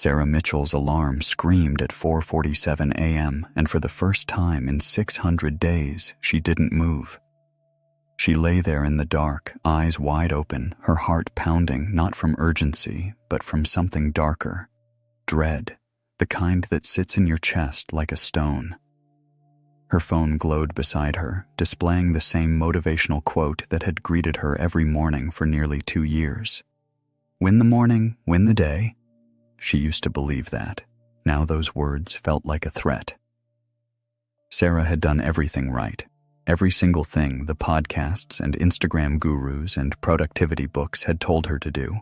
Sarah Mitchell's alarm screamed at 4:47 a.m., and for the first time in 600 days, she didn't move. She lay there in the dark, eyes wide open, her heart pounding not from urgency, but from something darker. Dread, the kind that sits in your chest like a stone. Her phone glowed beside her, displaying the same motivational quote that had greeted her every morning for nearly 2 years. Win the morning, win the day. She used to believe that. Now those words felt like a threat. Sarah had done everything right. Every single thing the podcasts and Instagram gurus and productivity books had told her to do.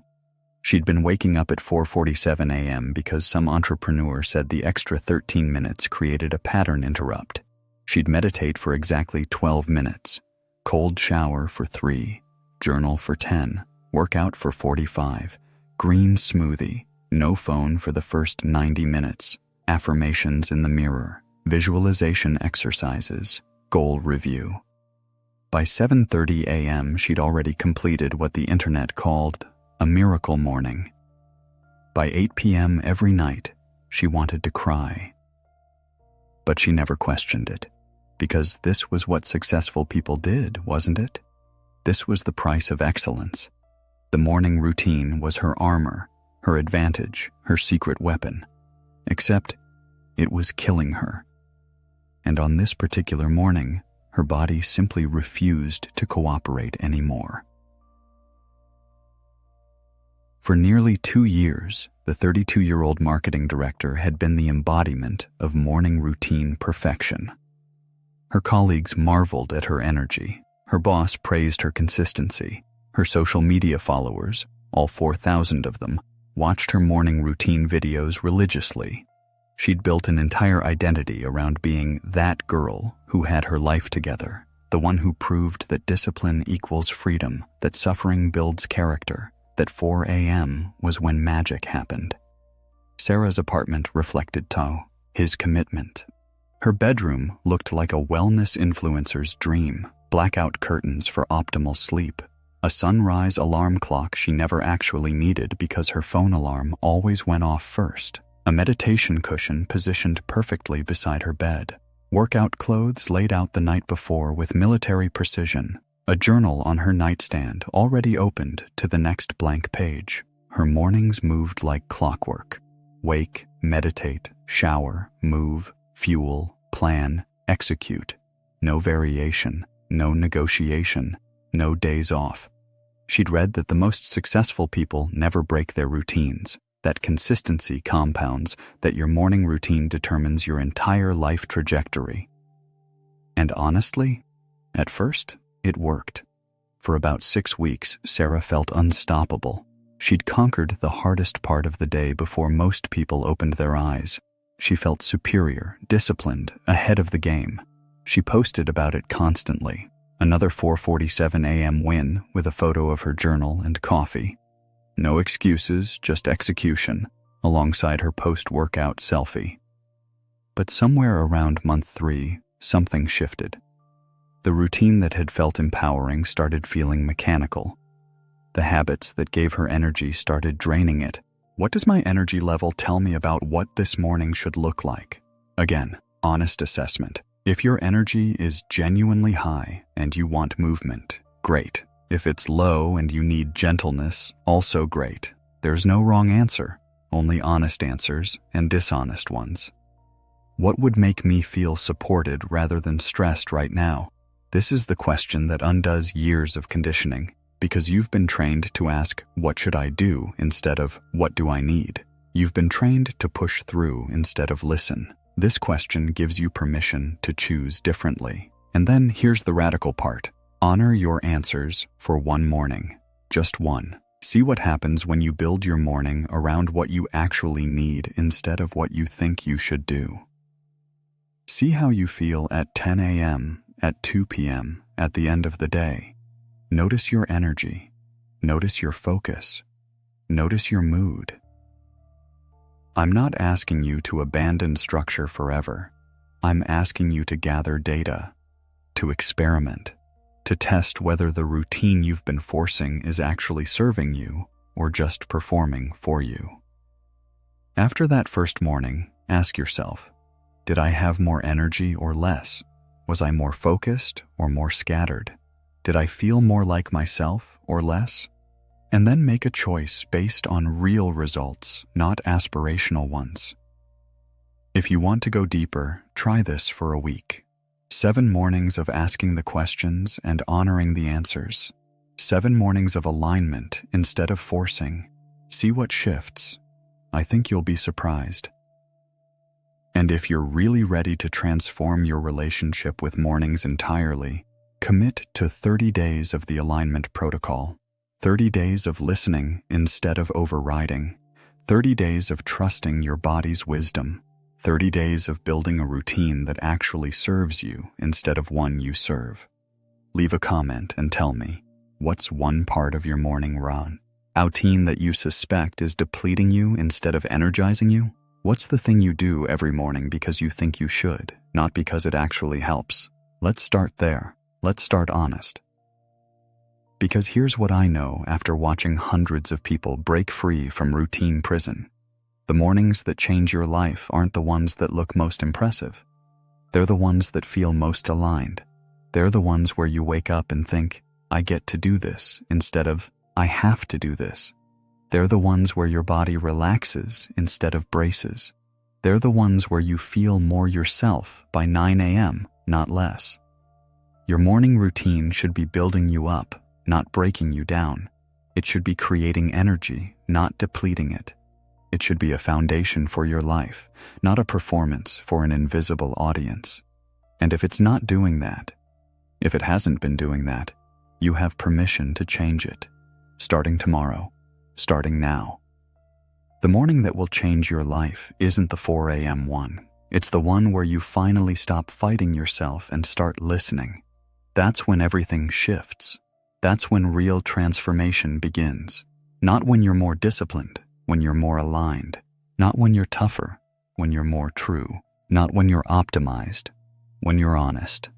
She'd been waking up at 4:47 a.m. because some entrepreneur said the extra 13 minutes created a pattern interrupt. She'd meditate for exactly 12 minutes, cold shower for 3, journal for 10, workout for 45, green smoothie, no phone for the first 90 minutes, affirmations in the mirror, visualization exercises, goal review. By 7:30 a.m., she'd already completed what the internet called a miracle morning. By 8 p.m. every night, she wanted to cry. But she never questioned it, because this was what successful people did, wasn't it? This was the price of excellence. The morning routine was her armor, her advantage, her secret weapon. Except, it was killing her. And on this particular morning, her body simply refused to cooperate anymore. For nearly 2 years, the 32-year-old marketing director had been the embodiment of morning routine perfection. Her colleagues marveled at her energy. Her boss praised her consistency. Her social media followers, all 4,000 of them, watched her morning routine videos religiously. She'd built an entire identity around being that girl who had her life together, the one who proved that discipline equals freedom, that suffering builds character, that 4 a.m. was when magic happened. Sarah's apartment reflected Tao, his commitment. Her bedroom looked like a wellness influencer's dream, blackout curtains for optimal sleep, a sunrise alarm clock she never actually needed because her phone alarm always went off first, a meditation cushion positioned perfectly beside her bed, workout clothes laid out the night before with military precision, a journal on her nightstand already opened to the next blank page. Her mornings moved like clockwork. Wake, meditate, shower, move, fuel, plan, execute. No variation, no negotiation, no days off. She'd read that the most successful people never break their routines, that consistency compounds, that your morning routine determines your entire life trajectory. And honestly, at first, it worked. For about 6 weeks, Sarah felt unstoppable. She'd conquered the hardest part of the day before most people opened their eyes. She felt superior, disciplined, ahead of the game. She posted about it constantly. Another 4:47 a.m. win with a photo of her journal and coffee. No excuses, just execution, alongside her post-workout selfie. But somewhere around month 3, something shifted. The routine that had felt empowering started feeling mechanical. The habits that gave her energy started draining it. What does my energy level tell me about what this morning should look like? Again, honest assessment. If your energy is genuinely high and you want movement, great. If it's low and you need gentleness, also great. There's no wrong answer, only honest answers and dishonest ones. What would make me feel supported rather than stressed right now? This is the question that undoes years of conditioning, because you've been trained to ask, what should I do, instead of, what do I need? You've been trained to push through instead of listen. This question gives you permission to choose differently. And then here's the radical part. Honor your answers for one morning. Just one. See what happens when you build your morning around what you actually need instead of what you think you should do. See how you feel at 10 a.m., at 2 p.m., at the end of the day. Notice your energy. Notice your focus. Notice your mood. I'm not asking you to abandon structure forever. I'm asking you to gather data, to experiment, to test whether the routine you've been forcing is actually serving you or just performing for you. After that first morning, ask yourself, did I have more energy or less? Was I more focused or more scattered? Did I feel more like myself or less? And then make a choice based on real results, not aspirational ones. If you want to go deeper, try this for a week. 7 mornings of asking the questions and honoring the answers. 7 mornings of alignment instead of forcing. See what shifts. I think you'll be surprised. And if you're really ready to transform your relationship with mornings entirely, commit to 30 days of the alignment protocol. 30 days of listening instead of overriding. 30 days of trusting your body's wisdom. 30 days of building a routine that actually serves you instead of one you serve. Leave a comment and tell me, what's one part of your morning routine that you suspect is depleting you instead of energizing you? What's the thing you do every morning because you think you should, not because it actually helps? Let's start there. Let's start honest. Because here's what I know after watching hundreds of people break free from routine prison. The mornings that change your life aren't the ones that look most impressive. They're the ones that feel most aligned. They're the ones where you wake up and think, I get to do this, instead of, I have to do this. They're the ones where your body relaxes instead of braces. They're the ones where you feel more yourself by 9 a.m., not less. Your morning routine should be building you up, not breaking you down. It should be creating energy, not depleting it. It should be a foundation for your life, not a performance for an invisible audience. And if it's not doing that, if it hasn't been doing that, you have permission to change it. Starting tomorrow, starting now. The morning that will change your life isn't the 4 a.m. one. It's the one where you finally stop fighting yourself and start listening. That's when everything shifts. That's when real transformation begins. Not when you're more disciplined, when you're more aligned. Not when you're tougher, when you're more true. Not when you're optimized, when you're honest.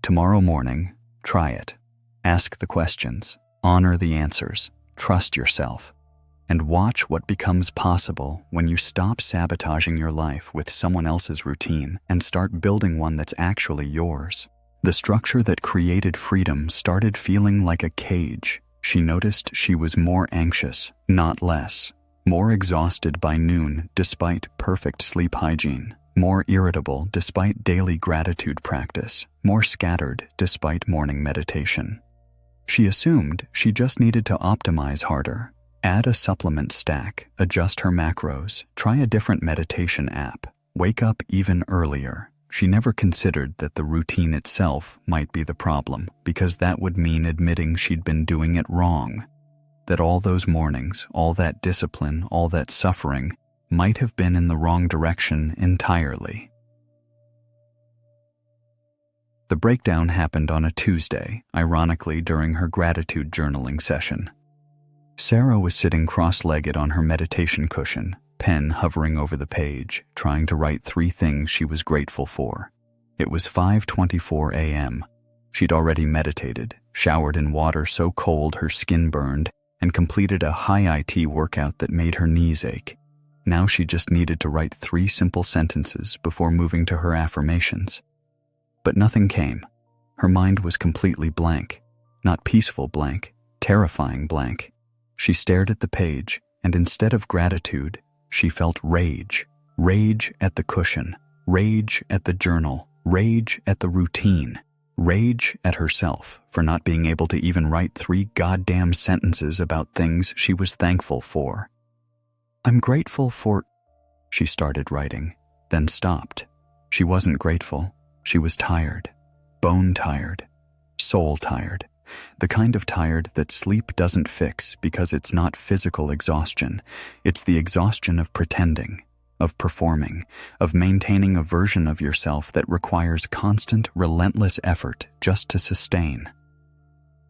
Tomorrow morning, try it. Ask the questions, honor the answers, trust yourself, and watch what becomes possible when you stop sabotaging your life with someone else's routine and start building one that's actually yours. The structure that created freedom started feeling like a cage. She noticed she was more anxious, not less. More exhausted by noon despite perfect sleep hygiene. More irritable despite daily gratitude practice. More scattered despite morning meditation. She assumed she just needed to optimize harder. Add a supplement stack, adjust her macros, try a different meditation app, wake up even earlier. She never considered that the routine itself might be the problem, because that would mean admitting she'd been doing it wrong. That all those mornings, all that discipline, all that suffering, might have been in the wrong direction entirely. The breakdown happened on a Tuesday, ironically during her gratitude journaling session. Sarah was sitting cross-legged on her meditation cushion, pen hovering over the page, trying to write 3 things she was grateful for. It was 5:24 a.m. She'd already meditated, showered in water so cold her skin burned, and completed a high-IT workout that made her knees ache. Now she just needed to write 3 simple sentences before moving to her affirmations. But nothing came. Her mind was completely blank. Not peaceful blank, terrifying blank. She stared at the page, and instead of gratitude, she felt rage. Rage at the cushion, rage at the journal, rage at the routine, rage at herself for not being able to even write 3 goddamn sentences about things she was thankful for. I'm grateful for... She started writing, then stopped. She wasn't grateful. She was tired. Bone tired. Soul tired. The kind of tired that sleep doesn't fix because it's not physical exhaustion. It's the exhaustion of pretending, of performing, of maintaining a version of yourself that requires constant, relentless effort just to sustain.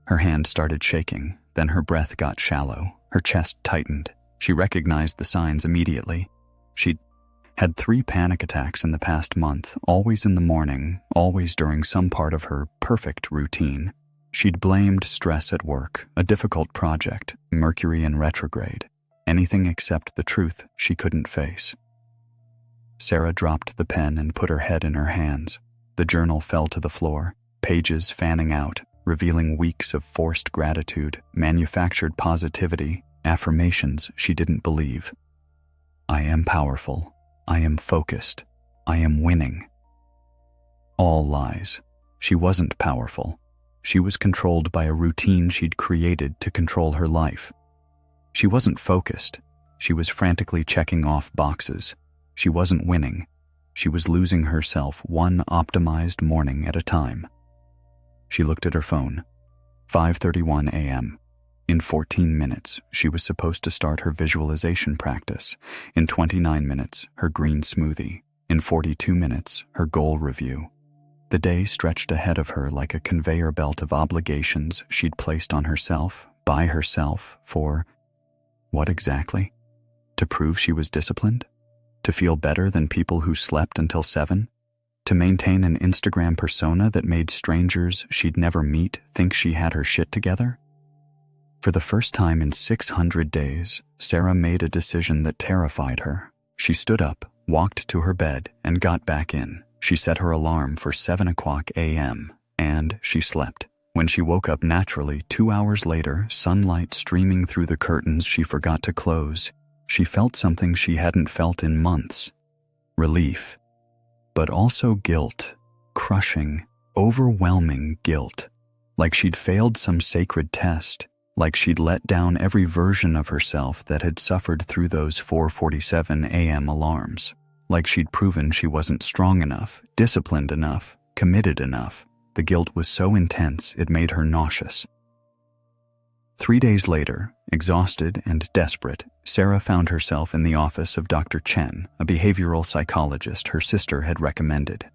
Her hand started shaking, then her breath got shallow, her chest tightened. She recognized the signs immediately. She'd had 3 panic attacks in the past month, always in the morning, always during some part of her perfect routine. She'd blamed stress at work, a difficult project, Mercury in retrograde. anything except the truth she couldn't face. Sarah dropped the pen and put her head in her hands. The journal fell to the floor, pages fanning out, revealing weeks of forced gratitude, manufactured positivity, affirmations she didn't believe. I am powerful. I am focused. I am winning. All lies. She wasn't powerful. She was controlled by a routine she'd created to control her life. She wasn't focused. She was frantically checking off boxes. She wasn't winning. She was losing herself one optimized morning at a time. She looked at her phone. 5:31 a.m. In 14 minutes, she was supposed to start her visualization practice. In 29 minutes, her green smoothie. In 42 minutes, her goal review. The day stretched ahead of her like a conveyor belt of obligations she'd placed on herself, by herself, for what exactly? To prove she was disciplined? To feel better than people who slept until 7? To maintain an Instagram persona that made strangers she'd never meet think she had her shit together? For the first time in 600 days, Sarah made a decision that terrified her. She stood up, walked to her bed, and got back in. She set her alarm for 7:00 a.m., and she slept. When she woke up naturally 2 hours later, sunlight streaming through the curtains she forgot to close, she felt something she hadn't felt in months. Relief. But also guilt. Crushing, overwhelming guilt. Like she'd failed some sacred test. Like she'd let down every version of herself that had suffered through those 4:47 a.m. alarms. Like she'd proven she wasn't strong enough, disciplined enough, committed enough. The guilt was so intense it made her nauseous. 3 days later, exhausted and desperate, Sarah found herself in the office of Dr. Chen, a behavioral psychologist her sister had recommended.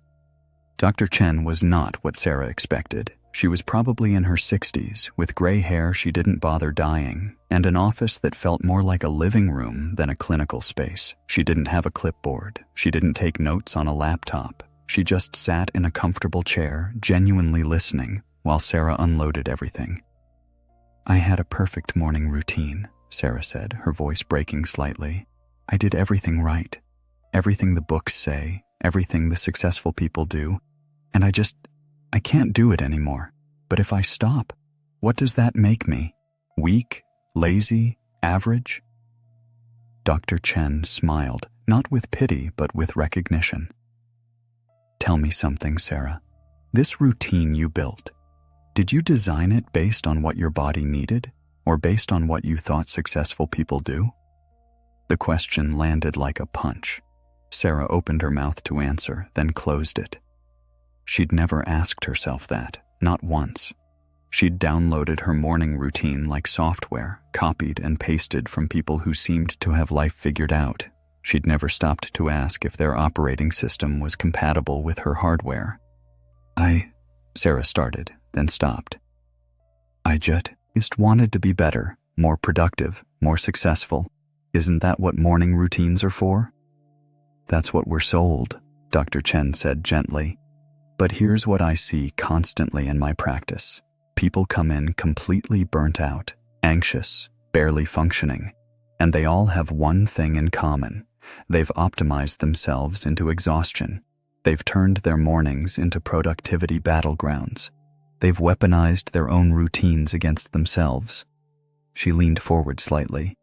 Dr. Chen was not what Sarah expected. She was probably in her 60s, with gray hair she didn't bother dyeing, and an office that felt more like a living room than a clinical space. She didn't have a clipboard. She didn't take notes on a laptop. She just sat in a comfortable chair, genuinely listening, while Sarah unloaded everything. I had a perfect morning routine, Sarah said, her voice breaking slightly. I did everything right. Everything the books say, everything the successful people do, and I can't do it anymore. But if I stop, what does that make me? Weak? Lazy? Average? Dr. Chen smiled, not with pity, but with recognition. Tell me something, Sarah. This routine you built, did you design it based on what your body needed, or based on what you thought successful people do? The question landed like a punch. Sarah opened her mouth to answer, then closed it. She'd never asked herself that, not once. She'd downloaded her morning routine like software, copied and pasted from people who seemed to have life figured out. She'd never stopped to ask if their operating system was compatible with her hardware. Sarah started, then stopped. I just wanted to be better, more productive, more successful. Isn't that what morning routines are for? That's what we're sold, Dr. Chen said gently. But here's what I see constantly in my practice. People come in completely burnt out, anxious, barely functioning, and they all have one thing in common. They've optimized themselves into exhaustion. They've turned their mornings into productivity battlegrounds. They've weaponized their own routines against themselves. She leaned forward slightly.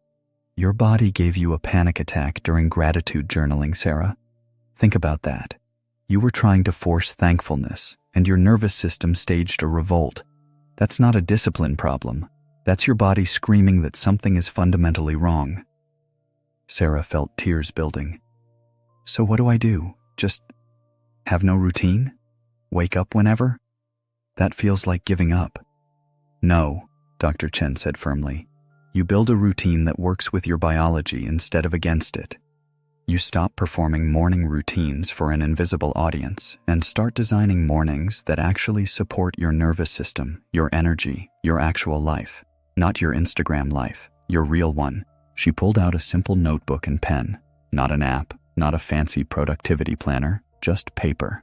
Your body gave you a panic attack during gratitude journaling, Sarah. Think about that. You were trying to force thankfulness, and your nervous system staged a revolt. That's not a discipline problem. That's your body screaming that something is fundamentally wrong. Sarah felt tears building. So what do I do? Just have no routine? Wake up whenever? That feels like giving up. No, Dr. Chen said firmly. You build a routine that works with your biology instead of against it. You stop performing morning routines for an invisible audience and start designing mornings that actually support your nervous system, your energy, your actual life, not your Instagram life, your real one. She pulled out a simple notebook and pen, not an app, not a fancy productivity planner, just paper.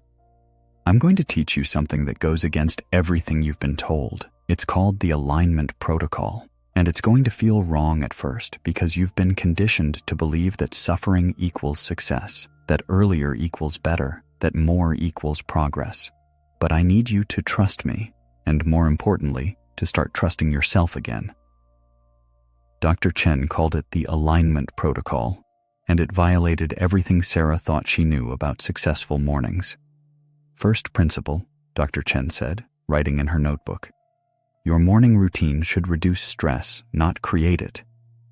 I'm going to teach you something that goes against everything you've been told. It's called the alignment protocol, And it's going to feel wrong at first because you've been conditioned to believe that suffering equals success, that earlier equals better, that more equals progress. But I need you to trust me, and more importantly, to start trusting yourself again. Dr. Chen called it the alignment protocol, and it violated everything Sarah thought she knew about successful mornings. First principle, Dr. Chen said, writing in her notebook. Your morning routine should reduce stress, not create it.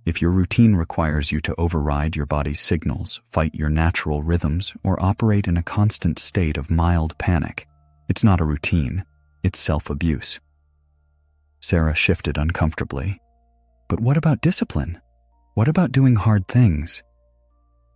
If your routine requires you to override your body's signals, fight your natural rhythms, or operate in a constant state of mild panic, it's not a routine, it's self-abuse. Sarah shifted uncomfortably. But what about discipline? What about doing hard things?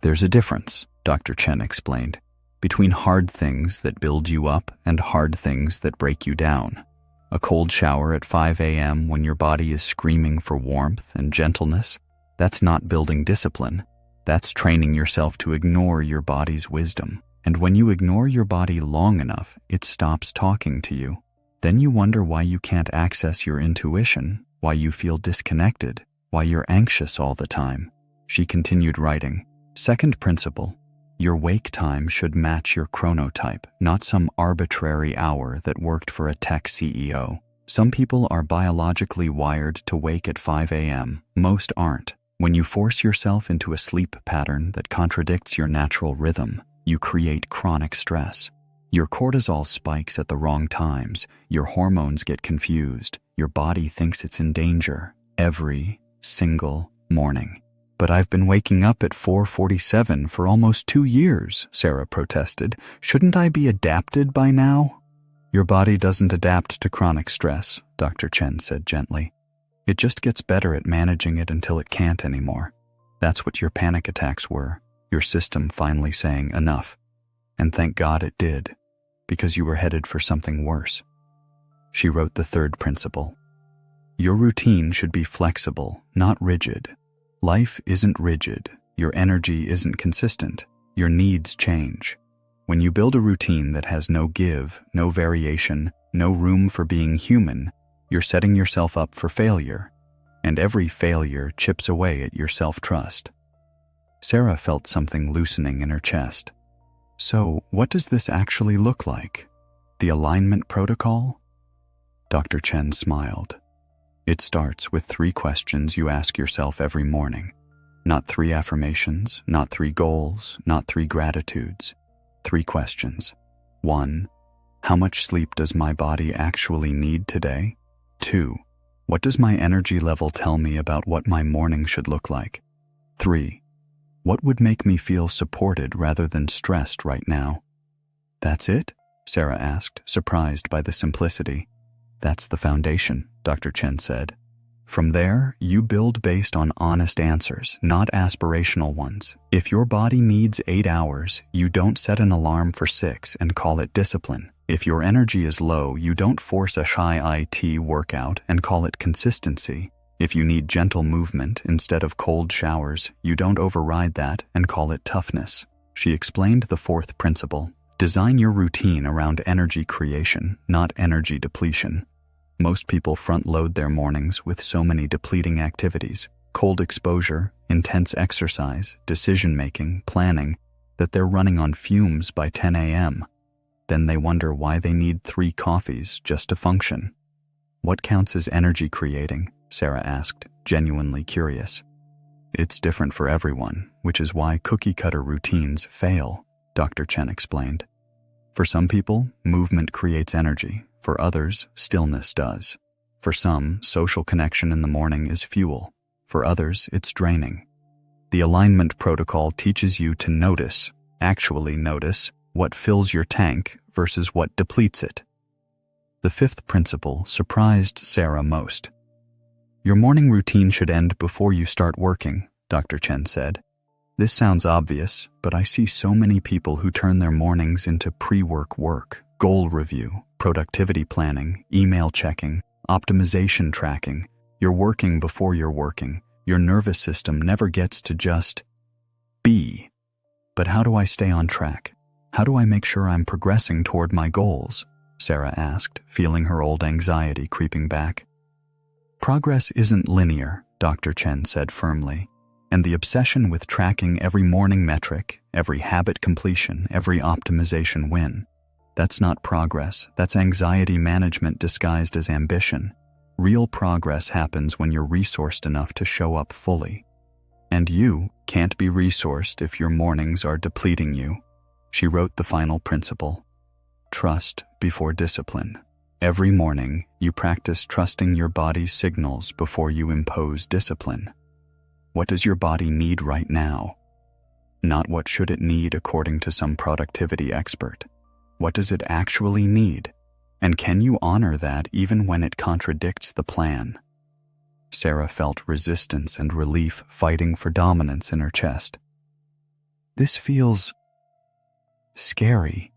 There's a difference, Dr. Chen explained, between hard things that build you up and hard things that break you down. A cold shower at 5 a.m. when your body is screaming for warmth and gentleness, that's not building discipline. That's training yourself to ignore your body's wisdom. And when you ignore your body long enough, it stops talking to you. Then you wonder why you can't access your intuition, why you feel disconnected, why you're anxious all the time. She continued writing, Second principle, your wake time should match your chronotype, not some arbitrary hour that worked for a tech CEO. Some people are biologically wired to wake at 5 a.m., most aren't. When you force yourself into a sleep pattern that contradicts your natural rhythm, you create chronic stress. Your cortisol spikes at the wrong times, your hormones get confused, your body thinks it's in danger every single morning. But I've been waking up at 4:47 for almost 2 years, Sarah protested. Shouldn't I be adapted by now? Your body doesn't adapt to chronic stress, Dr. Chen said gently. It just gets better at managing it until it can't anymore. That's what your panic attacks were, your system finally saying enough. And thank God it did, because you were headed for something worse. She wrote the third principle. Your routine should be flexible, not rigid. Life isn't rigid, your energy isn't consistent, your needs change. When you build a routine that has no give, no variation, no room for being human, you're setting yourself up for failure, and every failure chips away at your self-trust. Sarah felt something loosening in her chest. So, what does this actually look like? The alignment protocol? Dr. Chen smiled. It starts with 3 questions you ask yourself every morning. Not 3 affirmations, not 3 goals, not 3 gratitudes. 3 questions. 1. How much sleep does my body actually need today? 2. What does my energy level tell me about what my morning should look like? 3. What would make me feel supported rather than stressed right now? That's it? Sarah asked, surprised by the simplicity. That's the foundation, Dr. Chen said. From there, you build based on honest answers, not aspirational ones. If your body needs 8 hours, you don't set an alarm for 6 and call it discipline. If your energy is low, you don't force a high IT workout and call it consistency. If you need gentle movement instead of cold showers, you don't override that and call it toughness. She explained the 4th principle. Design your routine around energy creation, not energy depletion. Most people front-load their mornings with so many depleting activities, cold exposure, intense exercise, decision-making, planning, that they're running on fumes by 10 a.m. Then they wonder why they need 3 coffees just to function. What counts as energy creating? Sarah asked, genuinely curious. It's different for everyone, which is why cookie-cutter routines fail, Dr. Chen explained. For some people, movement creates energy. For others, stillness does. For some, social connection in the morning is fuel. For others, it's draining. The alignment protocol teaches you to notice, actually notice, what fills your tank versus what depletes it. The 5th principle surprised Sarah most. Your morning routine should end before you start working, Dr. Chen said. This sounds obvious, but I see so many people who turn their mornings into pre-work work, goal review, productivity planning, email checking, optimization tracking. You're working before you're working. Your nervous system never gets to just be. But how do I stay on track? How do I make sure I'm progressing toward my goals? Sarah asked, feeling her old anxiety creeping back. Progress isn't linear, Dr. Chen said firmly, and the obsession with tracking every morning metric, every habit completion, every optimization win, that's not progress, that's anxiety management disguised as ambition. Real progress happens when you're resourced enough to show up fully. And you can't be resourced if your mornings are depleting you. She wrote the final principle. Trust before discipline. Every morning, you practice trusting your body's signals before you impose discipline. What does your body need right now? Not what should it need according to some productivity expert. What does it actually need? And can you honor that even when it contradicts the plan? Sarah felt resistance and relief fighting for dominance in her chest. This feels scary,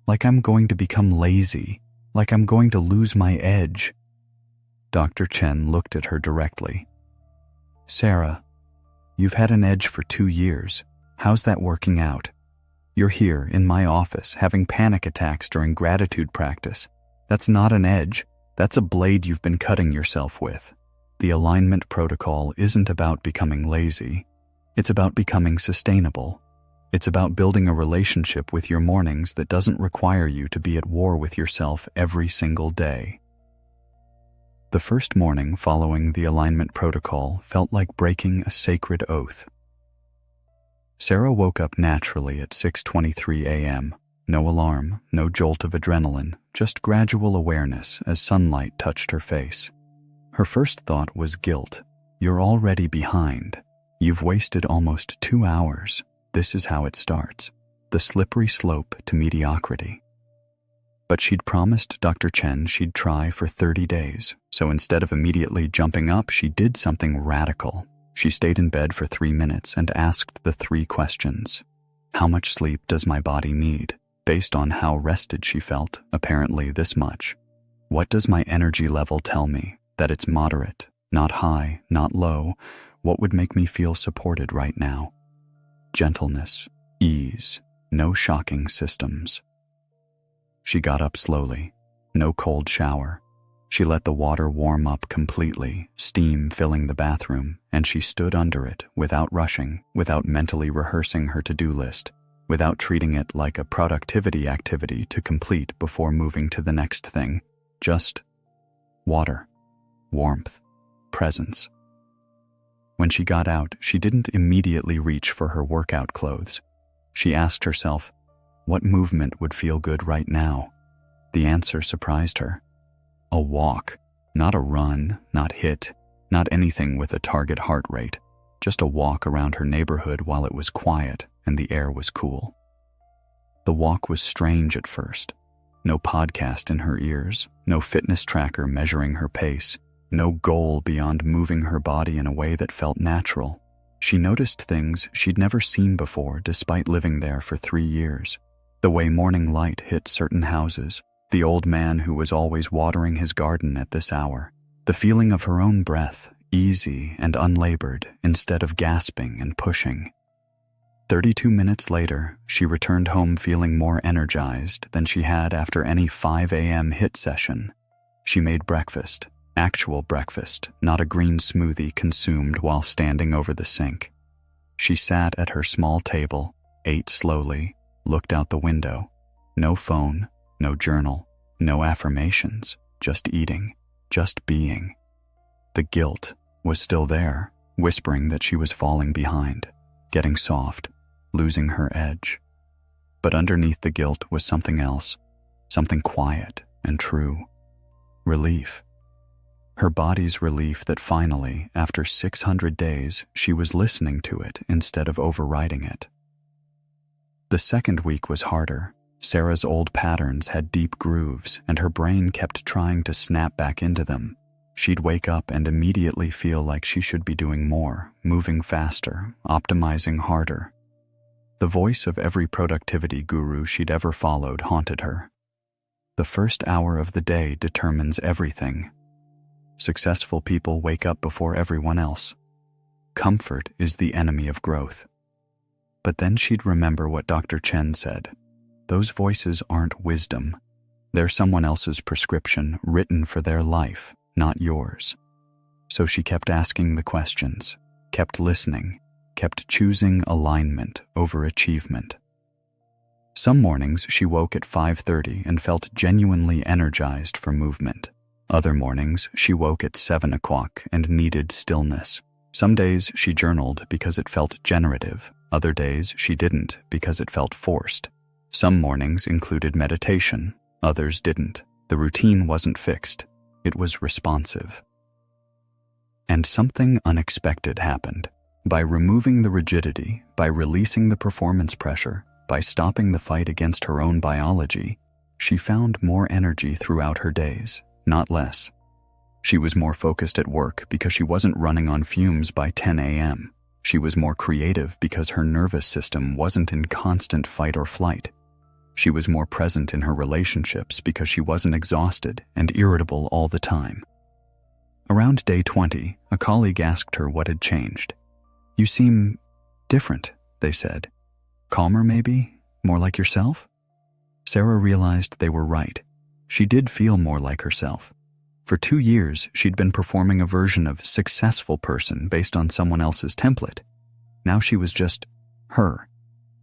like I'm going to become lazy, like I'm going to lose my edge. Dr. Chen looked at her directly. Sarah, you've had an edge for 2 years. How's that working out? You're here in my office having panic attacks during gratitude practice. That's not an edge. That's a blade you've been cutting yourself with. The alignment protocol isn't about becoming lazy. It's about becoming sustainable. It's about building a relationship with your mornings that doesn't require you to be at war with yourself every single day. The first morning following the alignment protocol felt like breaking a sacred oath. Sarah woke up naturally at 6:23 a.m. No alarm, no jolt of adrenaline, just gradual awareness as sunlight touched her face. Her first thought was guilt. You're already behind. You've wasted almost 2 hours. This is how it starts. The slippery slope to mediocrity. But she'd promised Dr. Chen she'd try for 30 days, so instead of immediately jumping up, she did something radical. She stayed in bed for 3 minutes and asked the 3 questions. How much sleep does my body need? Based on how rested she felt, apparently this much. What does my energy level tell me? That it's moderate, not high, not low. What would make me feel supported right now? Gentleness, ease, no shocking systems. She got up slowly. No cold shower. She let the water warm up completely, steam filling the bathroom, and she stood under it without rushing, without mentally rehearsing her to-do list, without treating it like a productivity activity to complete before moving to the next thing. Just water, warmth, presence. When she got out, she didn't immediately reach for her workout clothes. She asked herself, what movement would feel good right now? The answer surprised her. A walk, not a run, not HIIT, not anything with a target heart rate, just a walk around her neighborhood while it was quiet and the air was cool. The walk was strange at first. No podcast in her ears, no fitness tracker measuring her pace, no goal beyond moving her body in a way that felt natural. She noticed things she'd never seen before despite living there for 3 years. The way morning light hit certain houses, the old man who was always watering his garden at this hour, the feeling of her own breath, easy and unlabored instead of gasping and pushing. 32 minutes later, she returned home feeling more energized than she had after any 5 a.m. HIIT session. She made breakfast, actual breakfast, not a green smoothie consumed while standing over the sink. She sat at her small table, ate slowly, looked out the window. No phone, no journal, no affirmations, just eating, just being. The guilt was still there, whispering that she was falling behind, getting soft, losing her edge. But underneath the guilt was something else, something quiet and true. Relief. Her body's relief that finally, after 600 days, she was listening to it instead of overriding it. The second week was harder. Sarah's old patterns had deep grooves, and her brain kept trying to snap back into them. She'd wake up and immediately feel like she should be doing more, moving faster, optimizing harder. The voice of every productivity guru she'd ever followed haunted her. The first hour of the day determines everything. Successful people wake up before everyone else. Comfort is the enemy of growth. But then she'd remember what Dr. Chen said. Those voices aren't wisdom. They're someone else's prescription written for their life, not yours. So she kept asking the questions, kept listening, kept choosing alignment over achievement. Some mornings she woke at 5:30 and felt genuinely energized for movement. Other mornings she woke at 7 o'clock and needed stillness. Some days she journaled because it felt generative. Other days she didn't because it felt forced. Some mornings included meditation. Others didn't. The routine wasn't fixed. It was responsive. And something unexpected happened. By removing the rigidity, by releasing the performance pressure, by stopping the fight against her own biology, she found more energy throughout her days, not less. She was more focused at work because she wasn't running on fumes by 10 a.m. She was more creative because her nervous system wasn't in constant fight or flight. She was more present in her relationships because she wasn't exhausted and irritable all the time. Around day 20, a colleague asked her what had changed. "You seem different," they said. "Calmer, maybe? More like yourself?" Sarah realized they were right. She did feel more like herself. For 2 years, she'd been performing a version of successful person based on someone else's template. Now she was just her,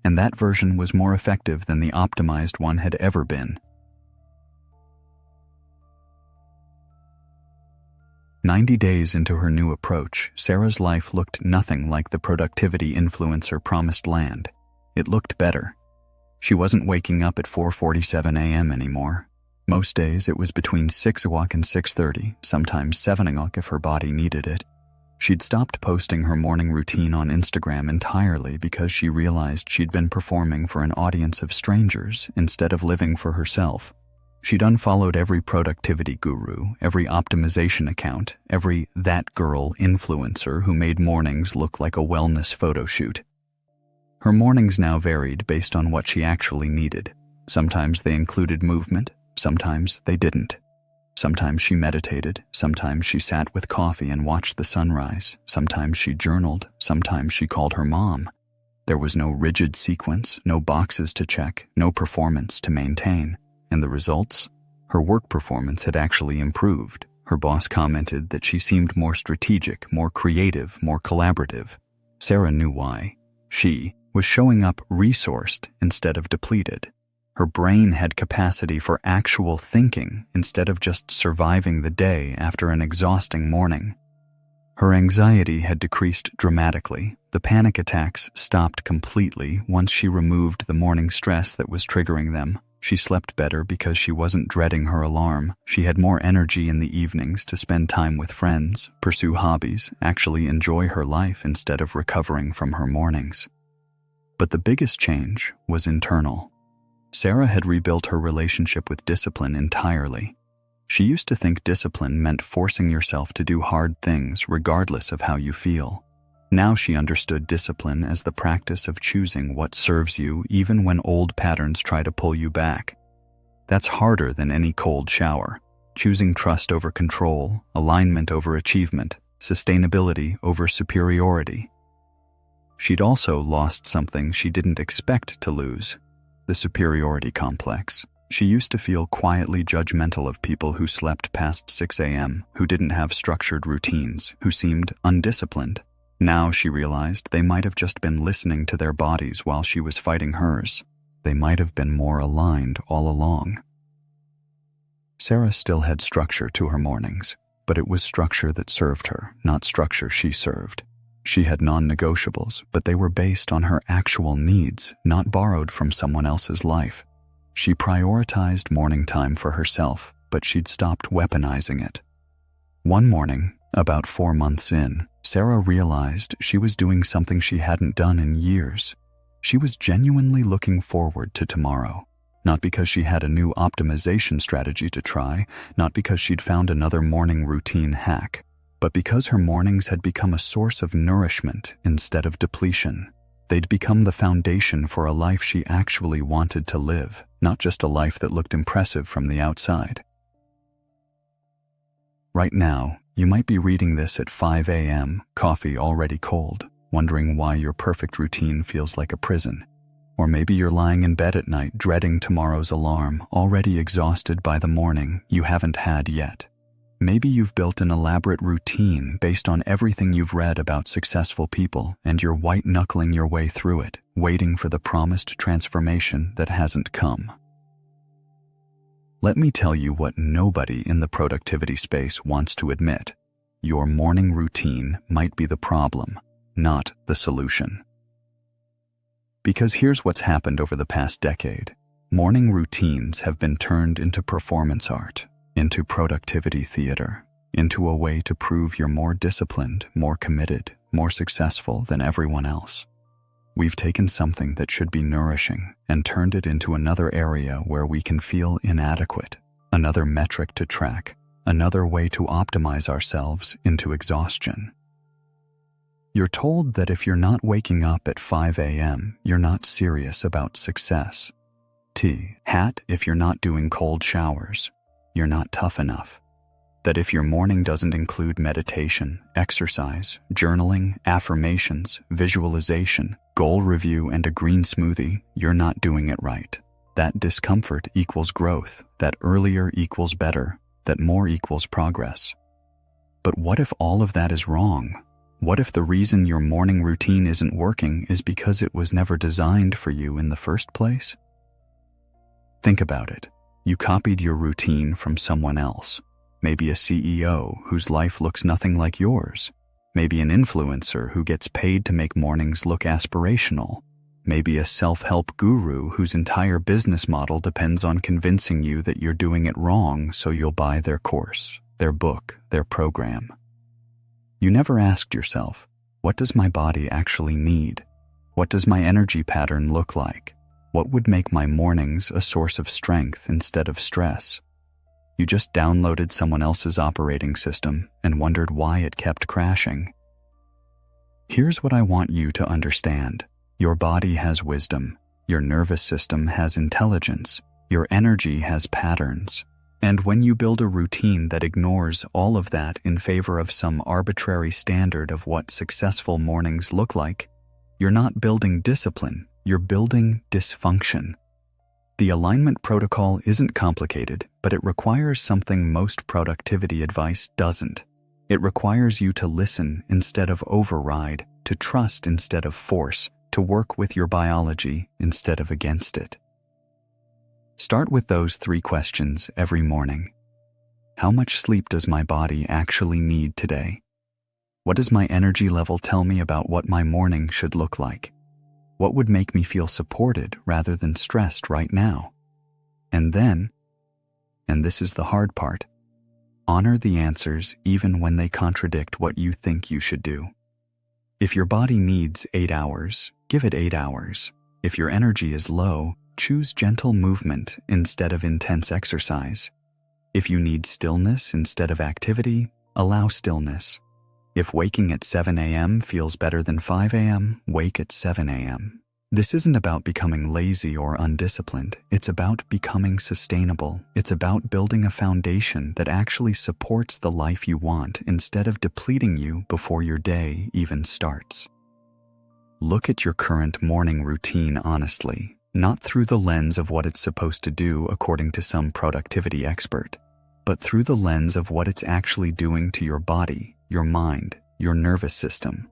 and that version was more effective than the optimized one had ever been. 90 days into her new approach, Sarah's life looked nothing like the productivity influencer promised land. It looked better. She wasn't waking up at 4:47 a.m. anymore. Most days it was between 6 o'clock and 6:30, sometimes 7 o'clock if her body needed it. She'd stopped posting her morning routine on Instagram entirely because she realized she'd been performing for an audience of strangers instead of living for herself. She'd unfollowed every productivity guru, every optimization account, every that girl influencer who made mornings look like a wellness photo shoot. Her mornings now varied based on what she actually needed. Sometimes they included movement, sometimes they didn't. Sometimes she meditated, sometimes she sat with coffee and watched the sunrise, sometimes she journaled, sometimes she called her mom. There was no rigid sequence, no boxes to check, no performance to maintain. And the results? Her work performance had actually improved. Her boss commented that she seemed more strategic, more creative, more collaborative. Sarah knew why. She was showing up resourced instead of depleted. Her brain had capacity for actual thinking instead of just surviving the day after an exhausting morning. Her anxiety had decreased dramatically. The panic attacks stopped completely once she removed the morning stress that was triggering them. She slept better because she wasn't dreading her alarm. She had more energy in the evenings to spend time with friends, pursue hobbies, actually enjoy her life instead of recovering from her mornings. But the biggest change was internal. Sarah had rebuilt her relationship with discipline entirely. She used to think discipline meant forcing yourself to do hard things regardless of how you feel. Now she understood discipline as the practice of choosing what serves you even when old patterns try to pull you back. That's harder than any cold shower. Choosing trust over control, alignment over achievement, sustainability over superiority. She'd also lost something she didn't expect to lose: the superiority complex. She used to feel quietly judgmental of people who slept past 6 a.m., who didn't have structured routines, who seemed undisciplined. Now she realized they might have just been listening to their bodies while she was fighting hers. They might have been more aligned all along. Sarah still had structure to her mornings, but it was structure that served her, not structure she served. She had non-negotiables, but they were based on her actual needs, not borrowed from someone else's life. She prioritized morning time for herself, but she'd stopped weaponizing it. One morning, about 4 months in, Sarah realized she was doing something she hadn't done in years. She was genuinely looking forward to tomorrow, not because she had a new optimization strategy to try, not because she'd found another morning routine hack, but because her mornings had become a source of nourishment instead of depletion. They'd become the foundation for a life she actually wanted to live, not just a life that looked impressive from the outside. Right now, you might be reading this at 5 a.m., coffee already cold, wondering why your perfect routine feels like a prison. Or maybe you're lying in bed at night dreading tomorrow's alarm, already exhausted by the morning you haven't had yet. Maybe you've built an elaborate routine based on everything you've read about successful people, and you're white-knuckling your way through it, waiting for the promised transformation that hasn't come. Let me tell you what nobody in the productivity space wants to admit. Your morning routine might be the problem, not the solution. Because here's what's happened over the past decade. Morning routines have been turned into performance art, into productivity theater, into a way to prove you're more disciplined, more committed, more successful than everyone else. We've taken something that should be nourishing and turned it into another area where we can feel inadequate, another metric to track, another way to optimize ourselves into exhaustion. You're told that if you're not waking up at 5 a.m., you're not serious about success. Hat, if you're not doing cold showers, you're not tough enough. That if your morning doesn't include meditation, exercise, journaling, affirmations, visualization, goal review, and a green smoothie, you're not doing it right. That discomfort equals growth, that earlier equals better, that more equals progress. But what if all of that is wrong? What if the reason your morning routine isn't working is because it was never designed for you in the first place? Think about it. You copied your routine from someone else. Maybe a CEO whose life looks nothing like yours. Maybe an influencer who gets paid to make mornings look aspirational. Maybe a self-help guru whose entire business model depends on convincing you that you're doing it wrong so you'll buy their course, their book, their program. You never asked yourself, what does my body actually need? What does my energy pattern look like? What would make my mornings a source of strength instead of stress? You just downloaded someone else's operating system and wondered why it kept crashing. Here's what I want you to understand. Your body has wisdom. Your nervous system has intelligence. Your energy has patterns. And when you build a routine that ignores all of that in favor of some arbitrary standard of what successful mornings look like, you're not building discipline, you're building dysfunction. The alignment protocol isn't complicated, but it requires something most productivity advice doesn't. It requires you to listen instead of override, to trust instead of force, to work with your biology instead of against it. Start with those 3 questions every morning. How much sleep does my body actually need today? What does my energy level tell me about what my morning should look like? What would make me feel supported rather than stressed right now? And then, and this is the hard part, honor the answers even when they contradict what you think you should do. If your body needs 8 hours, give it 8 hours. If your energy is low, choose gentle movement instead of intense exercise. If you need stillness instead of activity, allow stillness. If waking at 7 a.m. feels better than 5 a.m., wake at 7 a.m. This isn't about becoming lazy or undisciplined. It's about becoming sustainable. It's about building a foundation that actually supports the life you want instead of depleting you before your day even starts. Look at your current morning routine honestly, not through the lens of what it's supposed to do according to some productivity expert, but through the lens of what it's actually doing to your body, your mind, your nervous system.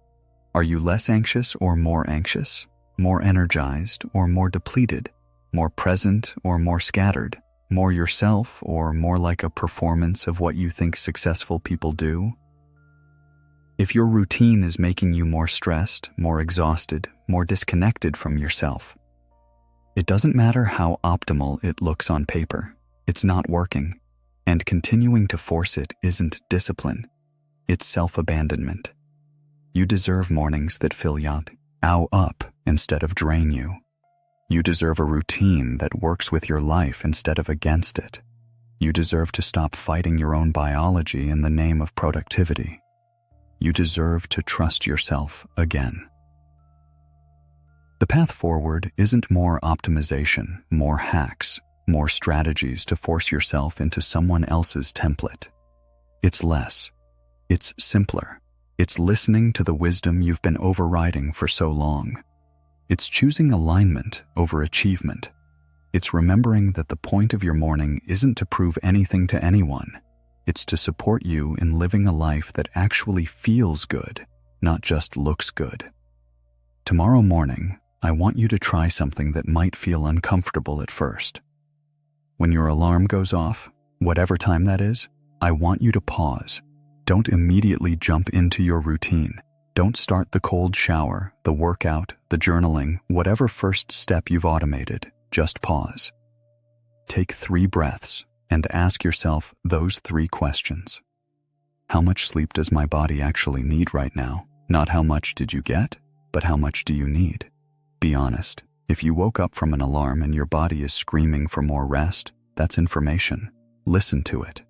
Are you less anxious or more anxious? More energized or more depleted? More present or more scattered? More yourself or more like a performance of what you think successful people do? If your routine is making you more stressed, more exhausted, more disconnected from yourself, it doesn't matter how optimal it looks on paper. It's not working, and continuing to force it isn't discipline. It's self-abandonment. You deserve mornings that fill you up instead of drain you. You deserve a routine that works with your life instead of against it. You deserve to stop fighting your own biology in the name of productivity. You deserve to trust yourself again. The path forward isn't more optimization, more hacks, more strategies to force yourself into someone else's template. It's less. It's simpler. It's listening to the wisdom you've been overriding for so long. It's choosing alignment over achievement. It's remembering that the point of your morning isn't to prove anything to anyone. It's to support you in living a life that actually feels good, not just looks good. Tomorrow morning, I want you to try something that might feel uncomfortable at first. When your alarm goes off, whatever time that is, I want you to pause. Don't immediately jump into your routine. Don't start the cold shower, the workout, the journaling, whatever first step you've automated. Just pause. Take 3 breaths and ask yourself those 3 questions. How much sleep does my body actually need right now? Not how much did you get, but how much do you need? Be honest. If you woke up from an alarm and your body is screaming for more rest, that's information. Listen to it.